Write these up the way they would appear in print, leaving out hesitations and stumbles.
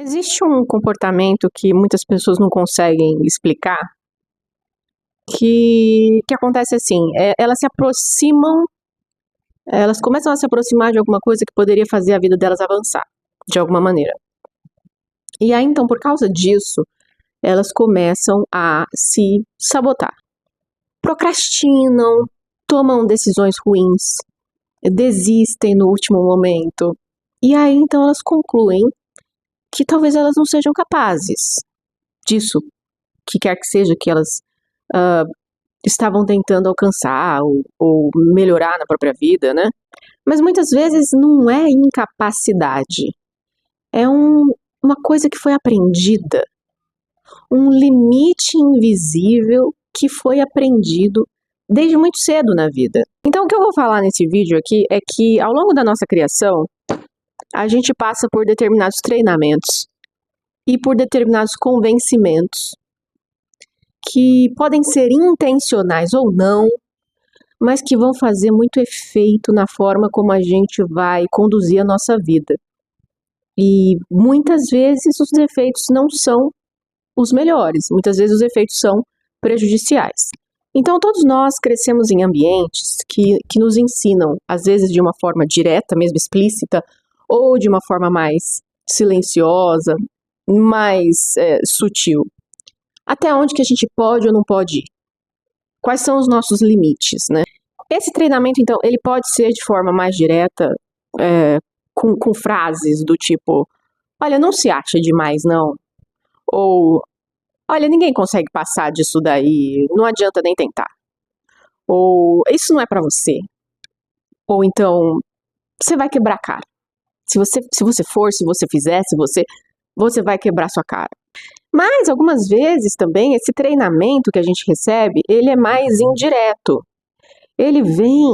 Existe um comportamento que muitas pessoas não conseguem explicar, que acontece assim, elas se aproximam, elas começam a se aproximar de alguma coisa que poderia fazer a vida delas avançar, de alguma maneira. E aí, então, por causa disso, elas começam a se sabotar. Procrastinam, tomam decisões ruins, desistem no último momento. E aí, então, elas concluem que talvez elas não sejam capazes disso, que quer que seja que elas estavam tentando alcançar ou melhorar na própria vida, né? Mas muitas vezes não é incapacidade, é uma coisa que foi aprendida, um limite invisível que foi aprendido desde muito cedo na vida. Então o que eu vou falar nesse vídeo aqui é que ao longo da nossa criação, a gente passa por determinados treinamentos e por determinados convencimentos que podem ser intencionais ou não, mas que vão fazer muito efeito na forma como a gente vai conduzir a nossa vida. E muitas vezes os efeitos não são os melhores, muitas vezes os efeitos são prejudiciais. Então todos nós crescemos em ambientes que nos ensinam, às vezes de uma forma direta, mesmo explícita, ou de uma forma mais silenciosa, mais sutil. Até onde que a gente pode ou não pode ir? Quais são os nossos limites, né? Esse treinamento, então, ele pode ser de forma mais direta, com frases do tipo, olha, não se acha demais, não. Ou, olha, ninguém consegue passar disso daí, não adianta nem tentar. Ou, isso não é pra você. Ou então, você vai quebrar a cara. Se você for, se você fizer, você vai quebrar sua cara. Mas, algumas vezes também, esse treinamento que a gente recebe, ele é mais indireto. Ele vem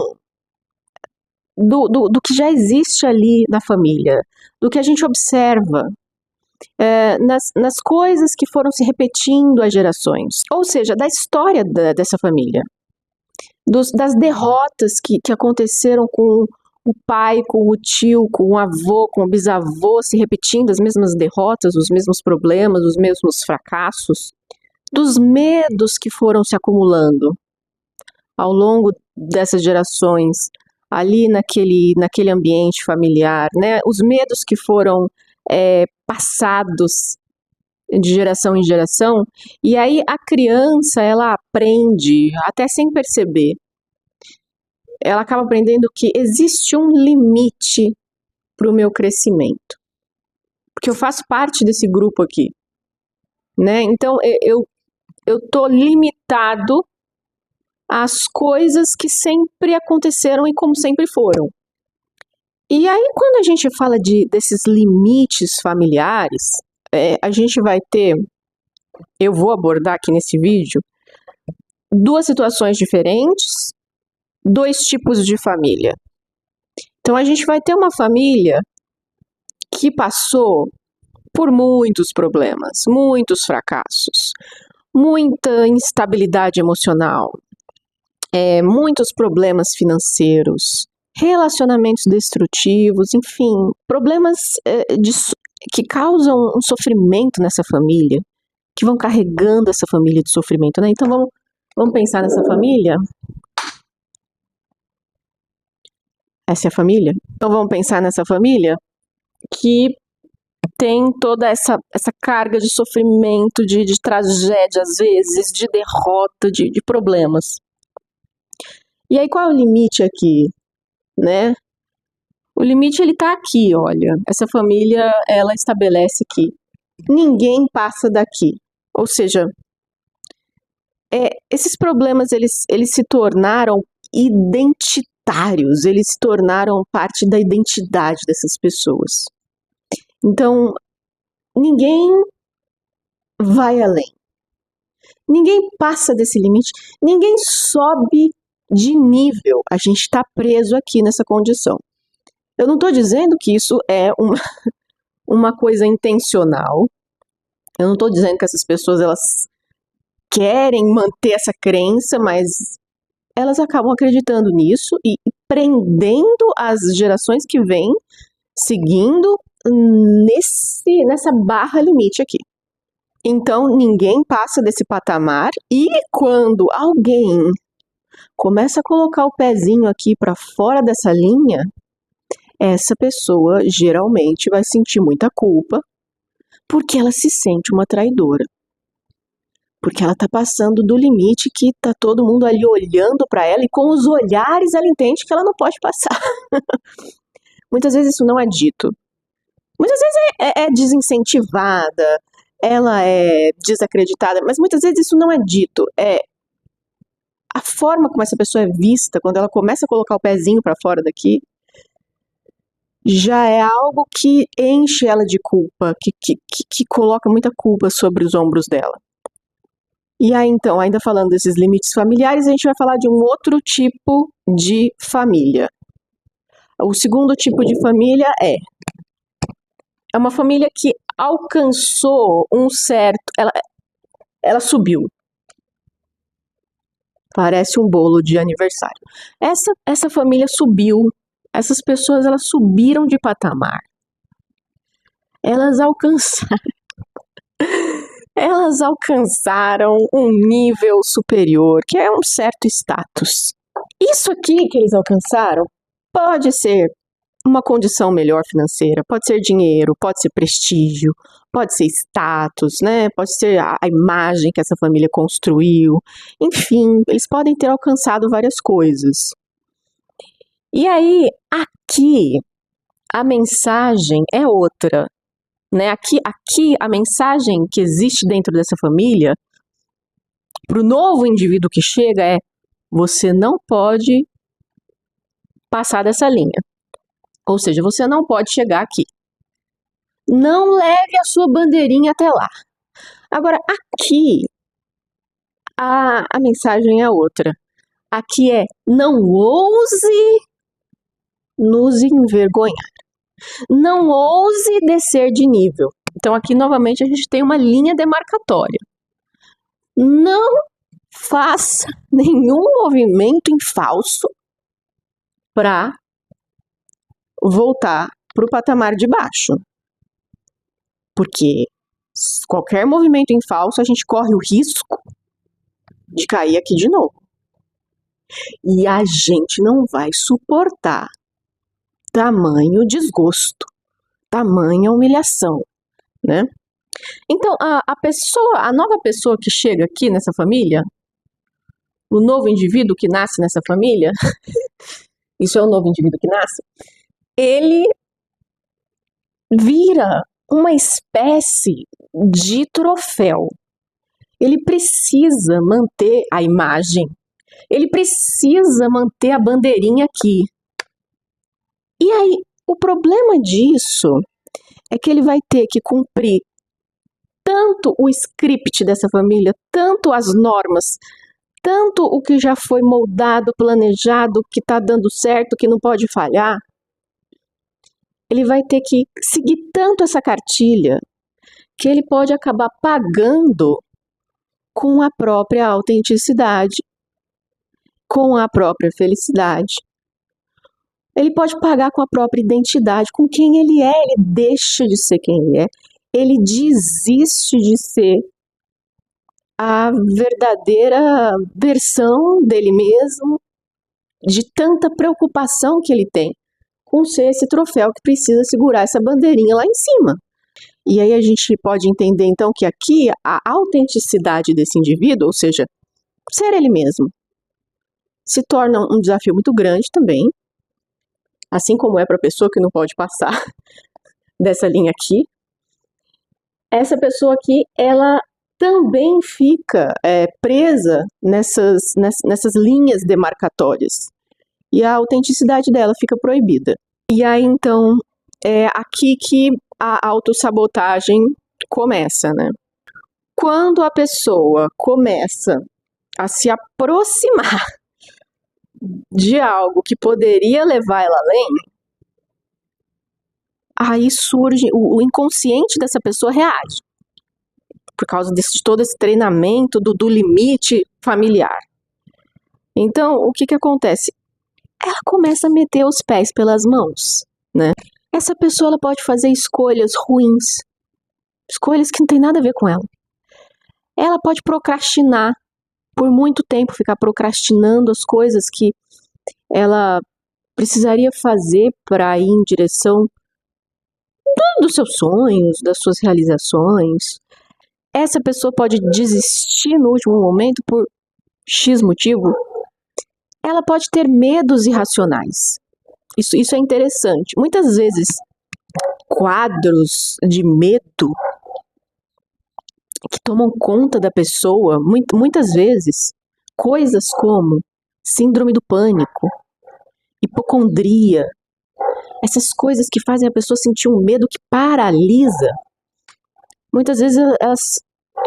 do que já existe ali na família, do que a gente observa, nas coisas que foram se repetindo às gerações. Ou seja, da história dessa família. Das derrotas que aconteceram com o pai, com o tio, com o avô, com o bisavô, se repetindo as mesmas derrotas, os mesmos problemas, os mesmos fracassos, dos medos que foram se acumulando ao longo dessas gerações, ali naquele ambiente familiar, né? Os medos que foram passados de geração em geração, e aí a criança, ela aprende, até sem perceber, ela acaba aprendendo que existe um limite para o meu crescimento. Porque eu faço parte desse grupo aqui, né? Então, eu tô limitado às coisas que sempre aconteceram e como sempre foram. E aí, quando a gente fala desses limites familiares, a gente vai ter, eu vou abordar aqui nesse vídeo, duas situações diferentes, dois tipos de família. Então a gente vai ter uma família que passou por muitos problemas, muitos fracassos, muita instabilidade emocional, muitos problemas financeiros, relacionamentos destrutivos, enfim, problemas que causam um sofrimento nessa família, que vão carregando essa família de sofrimento, né? Então vamos pensar nessa família. Essa é a família? Então vamos pensar nessa família que tem toda essa carga de sofrimento, de tragédia às vezes, de derrota, de problemas. E aí qual é o limite aqui, né? O limite ele tá aqui, olha. Essa família, ela estabelece que ninguém passa daqui. Ou seja, esses problemas eles se tornaram identitários, eles se tornaram parte da identidade dessas pessoas. Então, ninguém vai além. Ninguém passa desse limite, ninguém sobe de nível. A gente está preso aqui nessa condição. Eu não estou dizendo que isso é uma coisa intencional. Eu não estou dizendo que essas pessoas elas querem manter essa crença, mas elas acabam acreditando nisso e prendendo as gerações que vêm, seguindo nessa barra limite aqui. Então, ninguém passa desse patamar, e quando alguém começa a colocar o pezinho aqui para fora dessa linha, essa pessoa geralmente vai sentir muita culpa, porque ela se sente uma traidora. Porque ela tá passando do limite que tá todo mundo ali olhando para ela, e com os olhares ela entende que ela não pode passar. Muitas vezes isso não é dito. Muitas vezes é desincentivada, ela é desacreditada, mas muitas vezes isso não é dito. É a forma como essa pessoa é vista, quando ela começa a colocar o pezinho para fora daqui, já é algo que enche ela de culpa, que coloca muita culpa sobre os ombros dela. E aí, então, ainda falando desses limites familiares, a gente vai falar de um outro tipo de família. O segundo tipo de família é uma família que alcançou um certo... Ela subiu. Parece um bolo de aniversário. Essa família subiu. Essas pessoas, elas subiram de patamar. Elas alcançaram um nível superior, que é um certo status. Isso aqui que eles alcançaram pode ser uma condição melhor financeira, pode ser dinheiro, pode ser prestígio, pode ser status, né? Pode ser a imagem que essa família construiu. Enfim, eles podem ter alcançado várias coisas. E aí, aqui, a mensagem é outra, né? Aqui a mensagem que existe dentro dessa família, para o novo indivíduo que chega, é: você não pode passar dessa linha. Ou seja, você não pode chegar aqui. Não leve a sua bandeirinha até lá. Agora, aqui, a mensagem é outra. Aqui é: não ouse nos envergonhar. Não ouse descer de nível. Então, aqui, novamente, a gente tem uma linha demarcatória. Não faça nenhum movimento em falso para voltar para o patamar de baixo. Porque qualquer movimento em falso, a gente corre o risco de cair aqui de novo. E a gente não vai suportar tamanho desgosto, tamanha humilhação, né? Então, a nova pessoa que chega aqui nessa família, o novo indivíduo que nasce nessa família, isso é o novo indivíduo que nasce, ele vira uma espécie de troféu. Ele precisa manter a imagem, ele precisa manter a bandeirinha aqui. E aí, o problema disso é que ele vai ter que cumprir tanto o script dessa família, tanto as normas, tanto o que já foi moldado, planejado, que está dando certo, que não pode falhar. Ele vai ter que seguir tanto essa cartilha que ele pode acabar pagando com a própria autenticidade, com a própria felicidade. Ele pode pagar com a própria identidade, com quem ele é. Ele deixa de ser quem ele é. Ele desiste de ser a verdadeira versão dele mesmo, de tanta preocupação que ele tem com ser esse troféu que precisa segurar essa bandeirinha lá em cima. E aí a gente pode entender então que aqui a autenticidade desse indivíduo, ou seja, ser ele mesmo, se torna um desafio muito grande também, assim como é para a pessoa que não pode passar dessa linha aqui. Essa pessoa aqui, ela também fica presa nessas linhas demarcatórias. E a autenticidade dela fica proibida. E aí, então, é aqui que a autossabotagem começa, né? Quando a pessoa começa a se aproximar de algo que poderia levar ela além, aí surge, o inconsciente dessa pessoa reage, por causa de todo esse treinamento do limite familiar. Então, o que acontece? Ela começa a meter os pés pelas mãos, né? Essa pessoa ela pode fazer escolhas ruins, escolhas que não tem nada a ver com ela. Ela pode procrastinar por muito tempo, ficar procrastinando as coisas que ela precisaria fazer para ir em direção dos seus sonhos, das suas realizações. Essa pessoa pode desistir no último momento por X motivo. Ela pode ter medos irracionais. Isso é interessante. Muitas vezes, quadros de medo que tomam conta da pessoa, muitas vezes, coisas como síndrome do pânico, hipocondria, essas coisas que fazem a pessoa sentir um medo que paralisa. Muitas vezes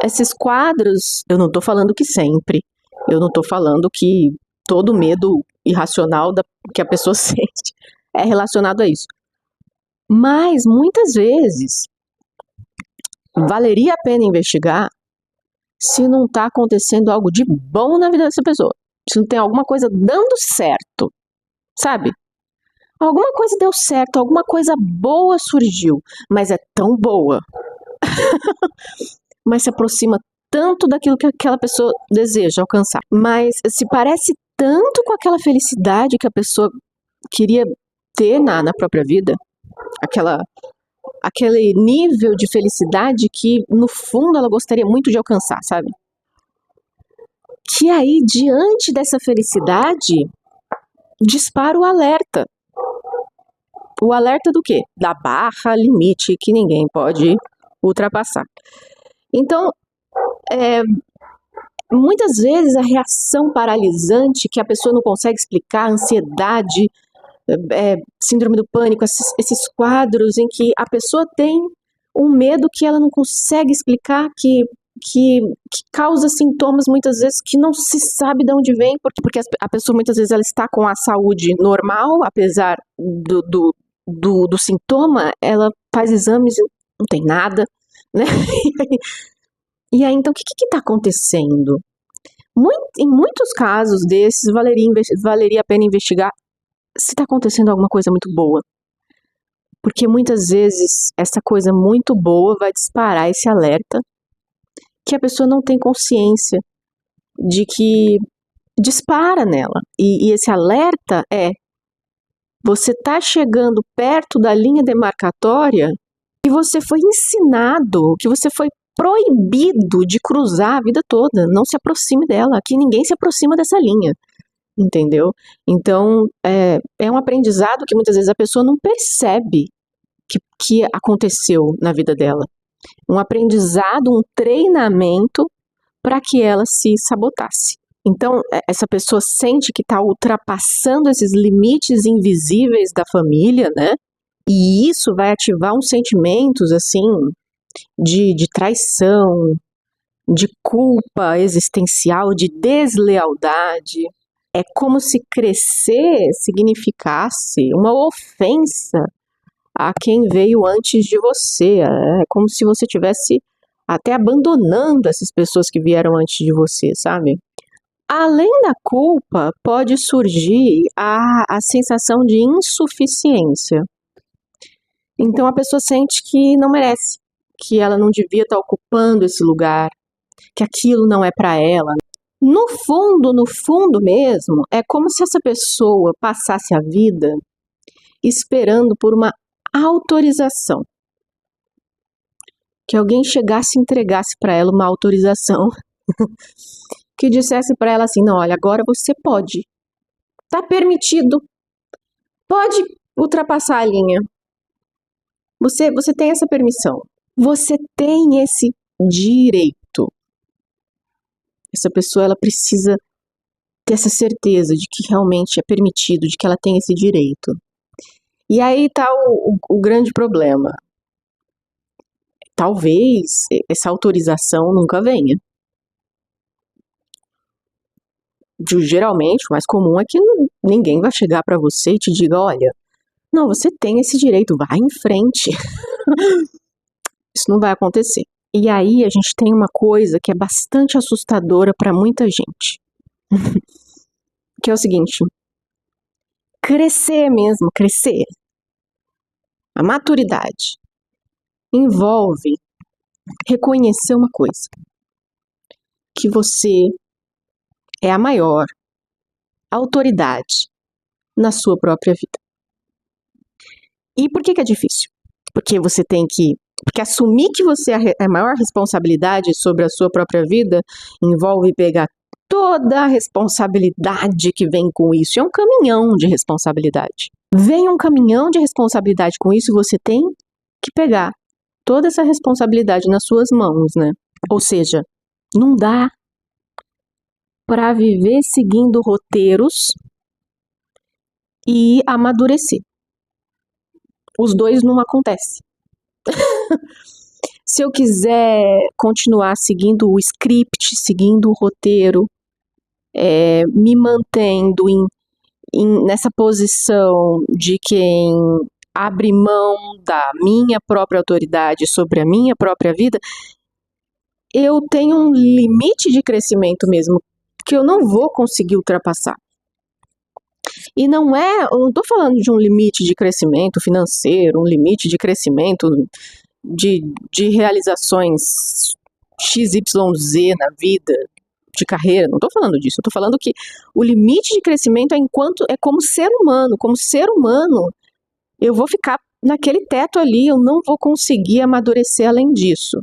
esses quadros, eu não estou falando que sempre, eu não estou falando que todo medo irracional que a pessoa sente é relacionado a isso. Mas muitas vezes valeria a pena investigar se não está acontecendo algo de bom na vida dessa pessoa. Se não tem alguma coisa dando certo, sabe? Alguma coisa deu certo, alguma coisa boa surgiu, mas é tão boa, mas se aproxima tanto daquilo que aquela pessoa deseja alcançar. Mas se parece tanto com aquela felicidade que a pessoa queria ter na própria vida, aquele nível de felicidade que, no fundo, ela gostaria muito de alcançar, sabe? Que aí, diante dessa felicidade, dispara o alerta. O alerta do quê? Da barra limite que ninguém pode ultrapassar. Então, muitas vezes a reação paralisante que a pessoa não consegue explicar, ansiedade, síndrome do pânico, esses quadros em que a pessoa tem um medo que ela não consegue explicar, que causa sintomas muitas vezes que não se sabe de onde vem, porque a pessoa muitas vezes ela está com a saúde normal, apesar do sintoma, ela faz exames e não tem nada, né? E aí, então, o que está acontecendo? Em muitos casos desses, valeria a pena investigar se está acontecendo alguma coisa muito boa. Porque muitas vezes essa coisa muito boa vai disparar esse alerta que a pessoa não tem consciência de que dispara nela. E esse alerta você está chegando perto da linha demarcatória que você foi ensinado, que você foi proibido de cruzar a vida toda. Não se aproxime dela, aqui ninguém se aproxima dessa linha. Entendeu? Então, é um aprendizado que muitas vezes a pessoa não percebe que aconteceu na vida dela. Um aprendizado, um treinamento para que ela se sabotasse. Então, essa pessoa sente que está ultrapassando esses limites invisíveis da família, né? E isso vai ativar uns sentimentos, assim, de traição, de culpa existencial, de deslealdade. É como se crescer significasse uma ofensa a quem veio antes de você. É como se você tivesse até abandonando essas pessoas que vieram antes de você, sabe? Além da culpa, pode surgir a sensação de insuficiência. Então a pessoa sente que não merece, que ela não devia estar ocupando esse lugar, que aquilo não é para ela. No fundo mesmo, é como se essa pessoa passasse a vida esperando por uma autorização. Que alguém chegasse e entregasse para ela uma autorização que dissesse para ela assim, não, olha, agora você pode. Tá permitido. Pode ultrapassar a linha. Você tem essa permissão. Você tem esse direito. Essa pessoa, ela precisa ter essa certeza de que realmente é permitido, de que ela tem esse direito. E aí está o grande problema. Talvez essa autorização nunca venha. Geralmente, o mais comum é que ninguém vai chegar para você e te diga, olha, não, você tem esse direito, vai em frente. Isso não vai acontecer. E aí a gente tem uma coisa que é bastante assustadora para muita gente. Que é o seguinte, crescer mesmo, crescer. A maturidade envolve reconhecer uma coisa, que você é a maior autoridade na sua própria vida. E por que é difícil? Porque porque assumir que você é a maior responsabilidade sobre a sua própria vida envolve pegar toda a responsabilidade que vem com isso. É um caminhão de responsabilidade. Vem um caminhão de responsabilidade com isso e você tem que pegar toda essa responsabilidade nas suas mãos, né? Ou seja, não dá para viver seguindo roteiros e amadurecer. Os dois não acontecem. Se eu quiser continuar seguindo o script, seguindo o roteiro, me mantendo nessa posição de quem abre mão da minha própria autoridade sobre a minha própria vida, eu tenho um limite de crescimento mesmo, que eu não vou conseguir ultrapassar. E eu não estou falando de um limite de crescimento financeiro, um limite de crescimento de realizações XYZ na vida, de carreira, não estou falando disso, eu estou falando que o limite de crescimento é como ser humano. Como ser humano, eu vou ficar naquele teto ali, eu não vou conseguir amadurecer além disso.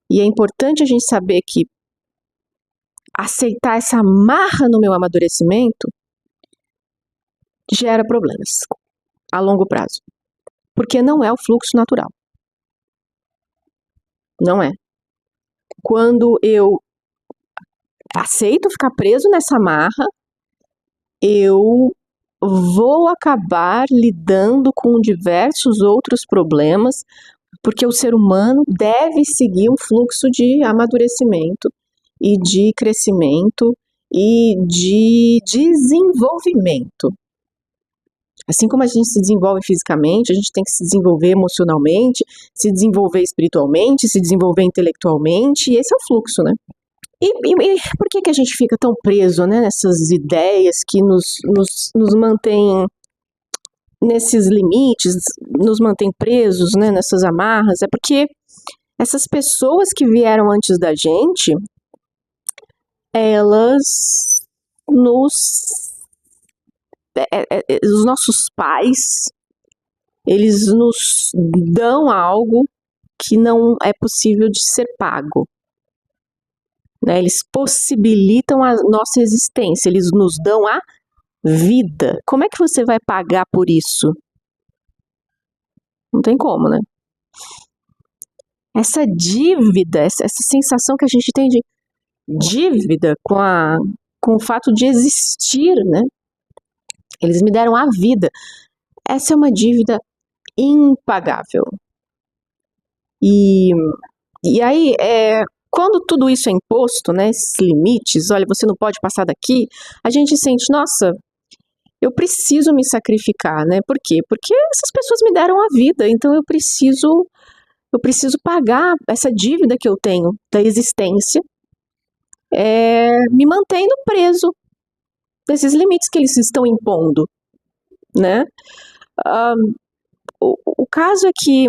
E é importante a gente saber que aceitar essa amarra no meu amadurecimento gera problemas a longo prazo. Porque não é o fluxo natural. Não é. Quando eu aceito ficar preso nessa amarra, eu vou acabar lidando com diversos outros problemas, porque o ser humano deve seguir um fluxo de amadurecimento e de crescimento e de desenvolvimento. Assim como a gente se desenvolve fisicamente, a gente tem que se desenvolver emocionalmente, se desenvolver espiritualmente, se desenvolver intelectualmente, e esse é o fluxo, né? E por que a gente fica tão preso, né, nessas ideias que nos mantêm nesses limites, nos mantêm presos, né, nessas amarras? É porque essas pessoas que vieram antes da gente, elas os nossos pais, eles nos dão algo que não é possível de ser pago. Né? Eles possibilitam a nossa existência, eles nos dão a vida. Como é que você vai pagar por isso? Não tem como, né? Essa dívida, essa sensação que a gente tem de dívida com o fato de existir, né? Eles me deram a vida. Essa é uma dívida impagável. E aí, quando tudo isso é imposto, né, esses limites, olha, você não pode passar daqui, a gente sente, nossa, eu preciso me sacrificar, né? Por quê? Porque essas pessoas me deram a vida, então eu preciso pagar essa dívida que eu tenho da existência, me mantendo preso desses limites que eles estão impondo, né? O caso é que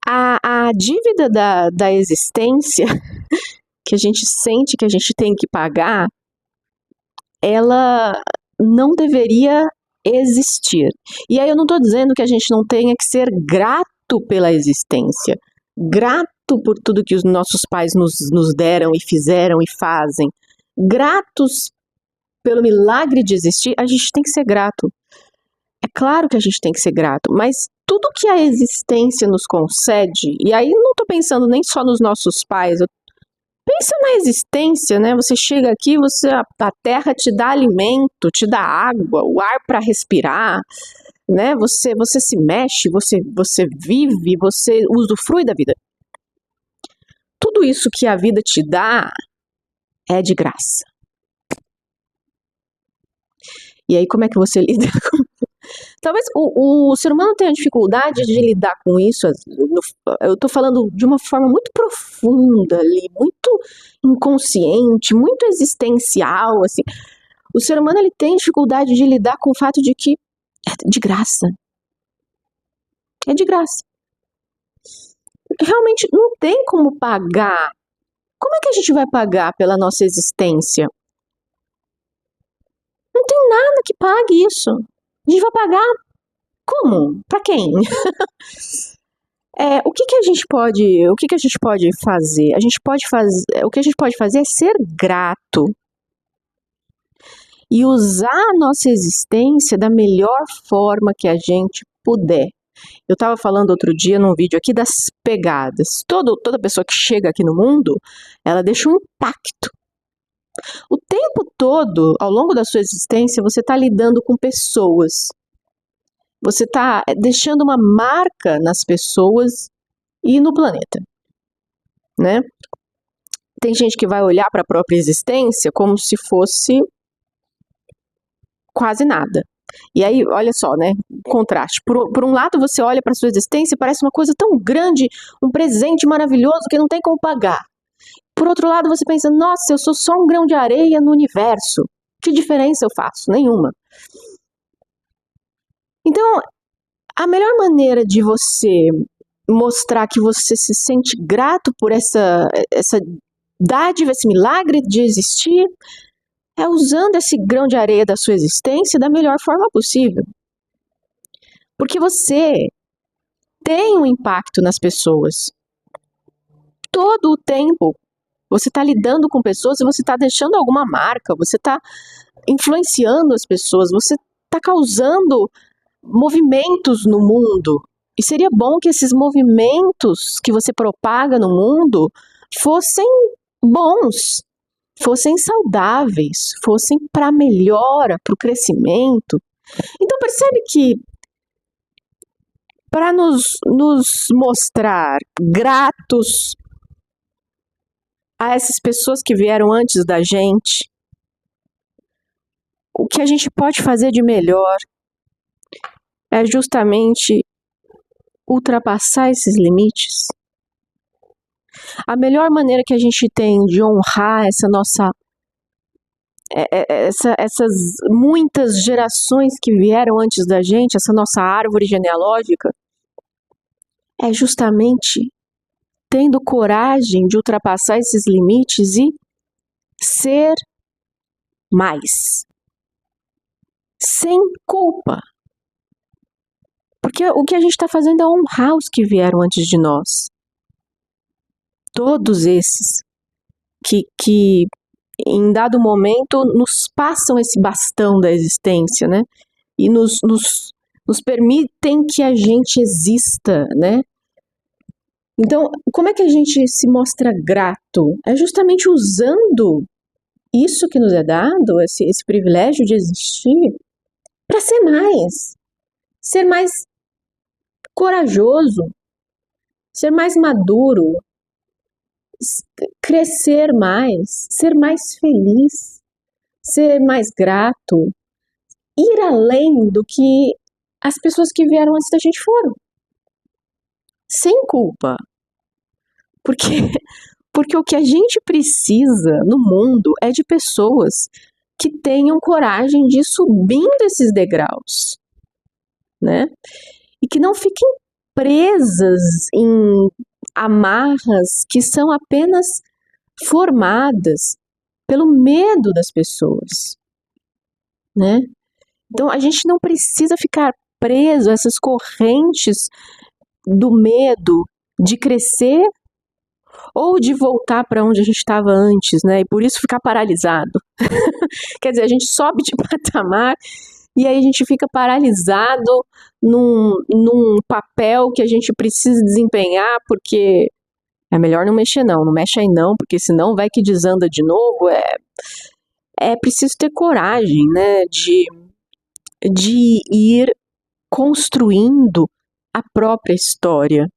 a dívida da existência que a gente sente que a gente tem que pagar, ela não deveria existir. E aí eu não estou dizendo que a gente não tenha que ser grato pela existência, grato por tudo que os nossos pais nos deram e fizeram e fazem, gratos pelo milagre de existir, a gente tem que ser grato. É claro que a gente tem que ser grato, mas tudo que a existência nos concede, e aí não estou pensando nem só nos nossos pais, pensa na existência, né? Você chega aqui, a terra te dá alimento, te dá água, o ar para respirar, né? Você se mexe, você vive, você usufrui da vida. Tudo isso que a vida te dá é de graça. E aí como é que você lida com... Talvez o ser humano tenha dificuldade de lidar com isso. Eu estou falando de uma forma muito profunda ali, muito inconsciente, muito existencial, assim. O ser humano ele tem dificuldade de lidar com o fato de que É de graça. É de graça. Realmente não tem como pagar. Como é que a gente vai pagar pela nossa existência? Não tem nada que pague isso. A gente vai pagar como? Para quem? O que a gente pode fazer? O que a gente pode fazer é ser grato e usar a nossa existência da melhor forma que a gente puder. Eu estava falando outro dia num vídeo aqui das pegadas. Toda pessoa que chega aqui no mundo, ela deixa um impacto. O tempo todo, ao longo da sua existência, você está lidando com pessoas. Você está deixando uma marca nas pessoas e no planeta, né? Tem gente que vai olhar para a própria existência como se fosse quase nada. E aí, olha só, né? Contraste. Por um lado, você olha para a sua existência e parece uma coisa tão grande, um presente maravilhoso que não tem como pagar. Por outro lado, você pensa, nossa, eu sou só um grão de areia no universo. Que diferença eu faço? Nenhuma. Então, a melhor maneira de você mostrar que você se sente grato por essa dádiva, esse milagre de existir, é usando esse grão de areia da sua existência da melhor forma possível. Porque você tem um impacto nas pessoas. Todo o tempo você está lidando com pessoas e você está deixando alguma marca, você está influenciando as pessoas, você está causando movimentos no mundo. E seria bom que esses movimentos que você propaga no mundo fossem bons, fossem saudáveis, fossem para a melhora, para o crescimento. Então percebe que para nos mostrar gratos a essas pessoas que vieram antes da gente, o que a gente pode fazer de melhor é justamente ultrapassar esses limites. A melhor maneira que a gente tem de honrar essas muitas gerações que vieram antes da gente, essa nossa árvore genealógica, é justamente tendo coragem de ultrapassar esses limites e ser mais. Sem culpa. Porque o que a gente está fazendo é honrar os que vieram antes de nós. Todos esses que em dado momento nos passam esse bastão da existência, né? E nos permitem que a gente exista, né? Então, como é que a gente se mostra grato? É justamente usando isso que nos é dado, esse privilégio de existir, para ser mais corajoso, ser mais maduro, crescer mais, ser mais feliz, ser mais grato, ir além do que as pessoas que vieram antes da gente foram. Sem culpa. Porque o que a gente precisa no mundo é de pessoas que tenham coragem de ir subindo esses degraus, né? E que não fiquem presas em amarras que são apenas formadas pelo medo das pessoas, né? Então a gente não precisa ficar preso a essas correntes do medo de crescer ou de voltar para onde a gente estava antes, né? E por isso ficar paralisado. Quer dizer, a gente sobe de patamar e aí a gente fica paralisado num papel que a gente precisa desempenhar, porque é melhor não mexer não mexe aí não, porque senão vai que desanda de novo. É preciso ter coragem, né, de ir construindo a própria história.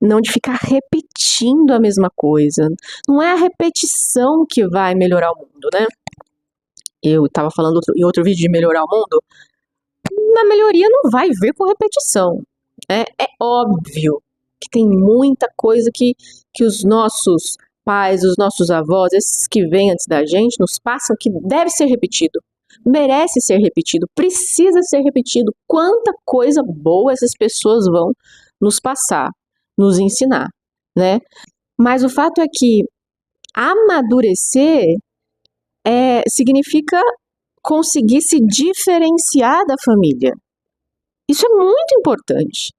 Não de ficar repetindo a mesma coisa. Não é a repetição que vai melhorar o mundo, né? Eu estava falando em outro vídeo de melhorar o mundo. Na melhoria não vai vir com repetição. É óbvio que tem muita coisa que os nossos pais, os nossos avós, esses que vêm antes da gente, nos passam que deve ser repetido. merece ser repetido, precisa ser repetido. Quanta coisa boa essas pessoas vão nos passar, nos ensinar, né? Mas o fato é que amadurecer significa conseguir se diferenciar da família. Isso é muito importante,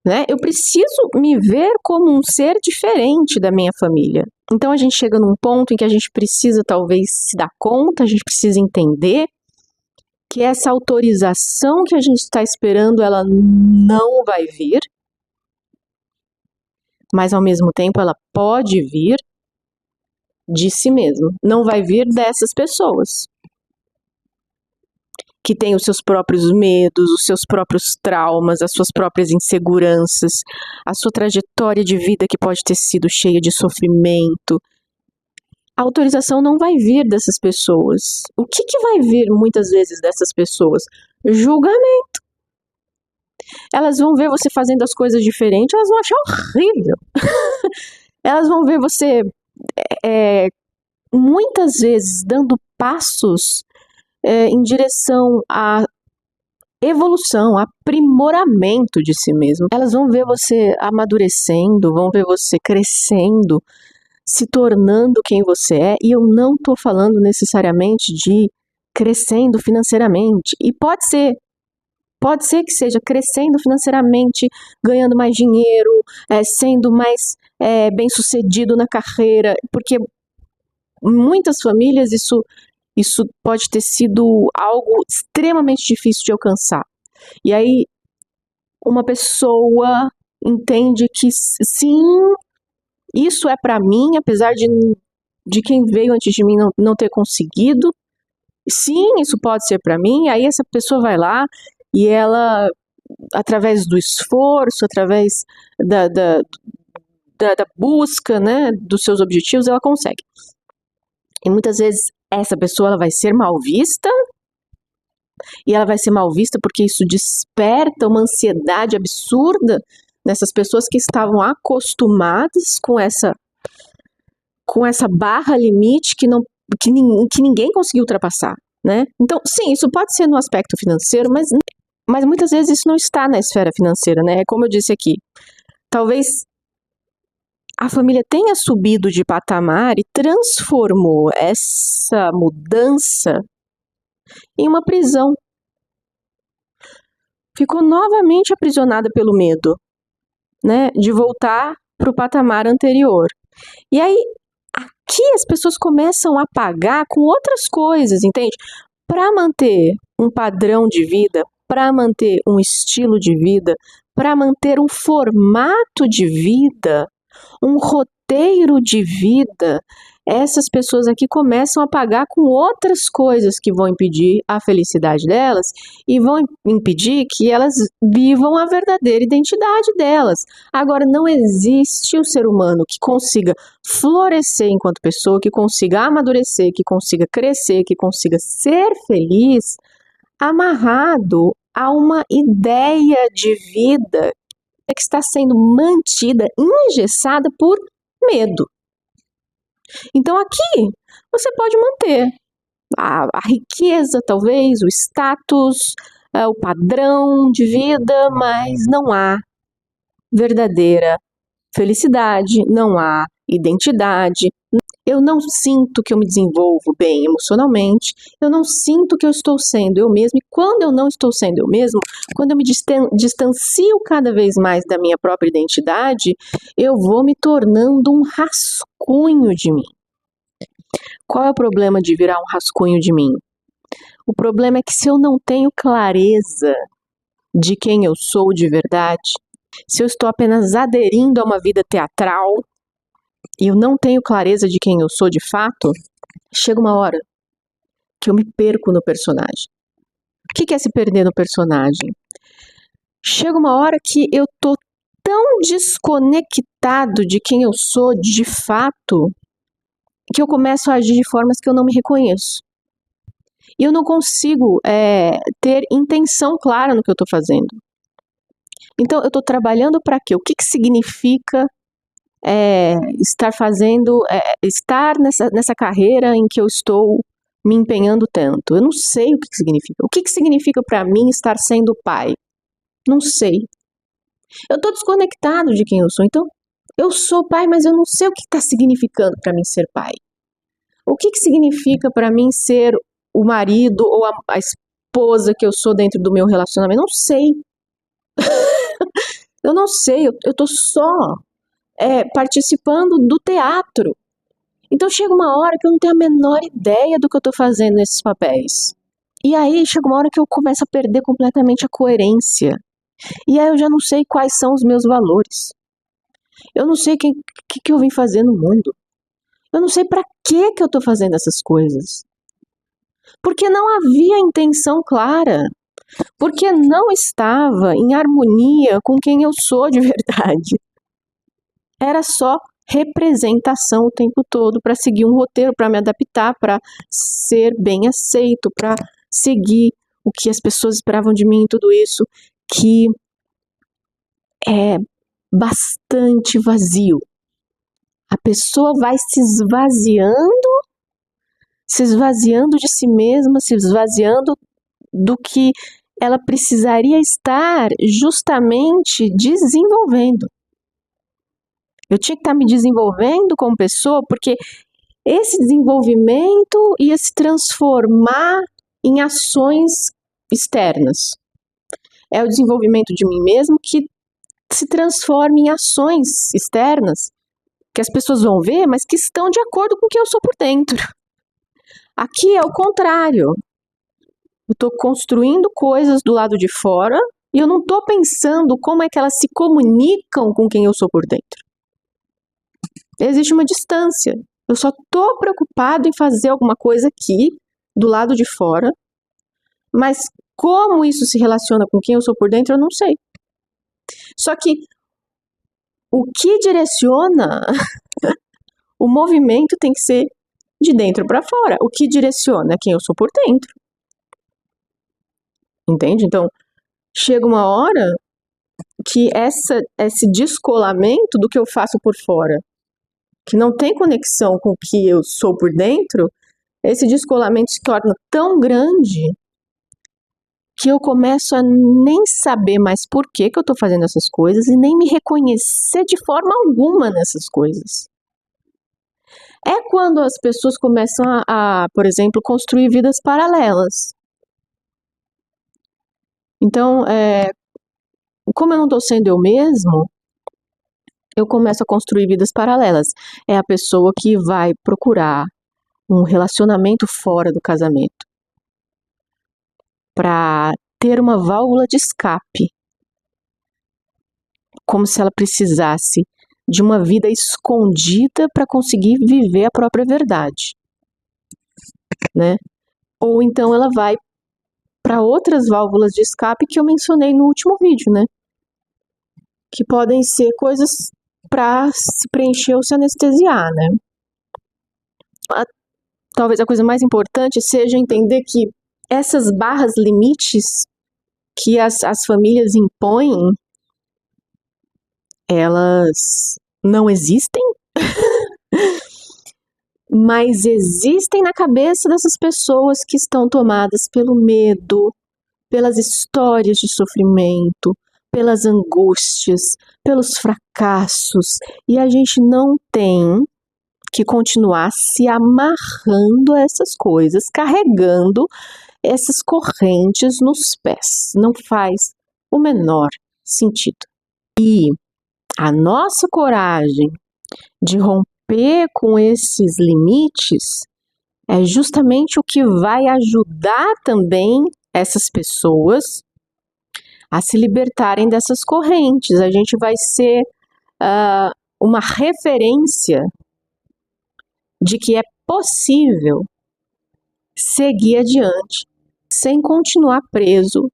né? Eu preciso me ver como um ser diferente da minha família. Então a gente chega num ponto em que a gente precisa talvez se dar conta, a gente precisa entender que essa autorização que a gente está esperando, ela não vai vir, mas ao mesmo tempo ela pode vir de si mesmo, não vai vir dessas pessoas que têm os seus próprios medos, os seus próprios traumas, as suas próprias inseguranças, a sua trajetória de vida que pode ter sido cheia de sofrimento. A autorização não vai vir dessas pessoas. O que vai vir muitas vezes dessas pessoas? Julgamento. Elas vão ver você fazendo as coisas diferentes, elas vão achar horrível. Elas vão ver você muitas vezes dando passos em direção à evolução, aprimoramento de si mesmo. Elas vão ver você amadurecendo, vão ver você crescendo, se tornando quem você é. E eu não estou falando necessariamente de crescendo financeiramente. E pode ser que seja crescendo financeiramente, ganhando mais dinheiro, sendo mais bem-sucedido na carreira, porque muitas famílias isso pode ter sido algo extremamente difícil de alcançar. E aí uma pessoa entende que sim, isso é para mim, apesar de quem veio antes de mim não ter conseguido. Sim, isso pode ser para mim. Aí essa pessoa vai lá e ela, através do esforço, através da busca, né, dos seus objetivos, ela consegue. E muitas vezes essa pessoa ela vai ser mal vista, e ela vai ser mal vista porque isso desperta uma ansiedade absurda nessas pessoas que estavam acostumadas com essa barra limite que ninguém conseguiu ultrapassar, né? Então, sim, isso pode ser no aspecto financeiro, mas muitas vezes isso não está na esfera financeira, né? Como eu disse aqui, talvez a família tenha subido de patamar e transformou essa mudança em uma prisão. Ficou novamente aprisionada pelo medo, né, de voltar para o patamar anterior. E aí, aqui as pessoas começam a pagar com outras coisas, entende? Para manter um padrão de vida, para manter um estilo de vida, para manter um formato de vida, um roteiro de vida, essas pessoas aqui começam a pagar com outras coisas que vão impedir a felicidade delas e vão impedir que elas vivam a verdadeira identidade delas. Agora, não existe o ser humano que consiga florescer enquanto pessoa, que consiga amadurecer, que consiga crescer, que consiga ser feliz, amarrado a uma ideia de vida que está sendo mantida, engessada por medo. Então aqui você pode manter a riqueza, talvez, o status, o padrão de vida, mas não há verdadeira felicidade, não há identidade. Eu não sinto que eu me desenvolvo bem emocionalmente, eu não sinto que eu estou sendo eu mesmo, e quando eu não estou sendo eu mesmo, quando eu me distancio cada vez mais da minha própria identidade, eu vou me tornando um rascunho de mim. Qual é o problema de virar um rascunho de mim? O problema é que se eu não tenho clareza de quem eu sou de verdade, se eu estou apenas aderindo a uma vida teatral, e eu não tenho clareza de quem eu sou de fato, chega uma hora que eu me perco no personagem. O que é se perder no personagem? Chega uma hora que eu tô tão desconectado de quem eu sou de fato, que eu começo a agir de formas que eu não me reconheço. E eu não consigo ter intenção clara no que eu tô fazendo. Então, eu tô trabalhando para quê? O que significa estar fazendo, estar nessa carreira em que eu estou me empenhando tanto? Eu não sei o que significa. O que significa para mim estar sendo pai? Não sei. Eu estou desconectado de quem eu sou. Então, eu sou pai, mas eu não sei o que está significando para mim ser pai. O que significa para mim ser o marido ou a esposa que eu sou dentro do meu relacionamento? Não sei. Eu não sei. Eu estou só participando do teatro. Então chega uma hora que eu não tenho a menor ideia do que eu tô fazendo nesses papéis. E aí chega uma hora que eu começo a perder completamente a coerência. E aí eu já não sei quais são os meus valores. Eu não sei o que eu vim fazer no mundo. Eu não sei pra que eu tô fazendo essas coisas. Porque não havia intenção clara. Porque não estava em harmonia com quem eu sou de verdade. Era só representação o tempo todo para seguir um roteiro, para me adaptar, para ser bem aceito, para seguir o que as pessoas esperavam de mim, tudo isso que é bastante vazio. A pessoa vai se esvaziando de si mesma, se esvaziando do que ela precisaria estar justamente desenvolvendo. Eu tinha que estar me desenvolvendo como pessoa, porque esse desenvolvimento ia se transformar em ações externas. É o desenvolvimento de mim mesmo que se transforma em ações externas, que as pessoas vão ver, mas que estão de acordo com o que eu sou por dentro. Aqui é o contrário. Eu estou construindo coisas do lado de fora e eu não estou pensando como é que elas se comunicam com quem eu sou por dentro. Existe uma distância. Eu só estou preocupado em fazer alguma coisa aqui, do lado de fora, mas como isso se relaciona com quem eu sou por dentro, eu não sei. Só que o que direciona o movimento tem que ser de dentro para fora. O que direciona quem eu sou por dentro. Entende? Então, chega uma hora que esse descolamento do que eu faço por fora, que não tem conexão com o que eu sou por dentro, esse descolamento se torna tão grande que eu começo a nem saber mais por que eu estou fazendo essas coisas e nem me reconhecer de forma alguma nessas coisas. É quando as pessoas começam por exemplo, construir vidas paralelas. Então, como eu não estou sendo eu mesmo, eu começo a construir vidas paralelas. É a pessoa que vai procurar um relacionamento fora do casamento para ter uma válvula de escape, como se ela precisasse de uma vida escondida para conseguir viver a própria verdade, né? Ou então ela vai para outras válvulas de escape que eu mencionei no último vídeo, né? Que podem ser coisas para se preencher ou se anestesiar, né? Talvez a coisa mais importante seja entender que essas barras limites que as famílias impõem, elas não existem, mas existem na cabeça dessas pessoas que estão tomadas pelo medo, pelas histórias de sofrimento, pelas angústias, pelos fracassos, e a gente não tem que continuar se amarrando a essas coisas, carregando essas correntes nos pés. Não faz o menor sentido. E a nossa coragem de romper com esses limites é justamente o que vai ajudar também essas pessoas a se libertarem dessas correntes. A gente vai ser uma referência de que é possível seguir adiante sem continuar preso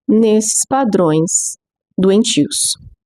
nesses padrões doentios.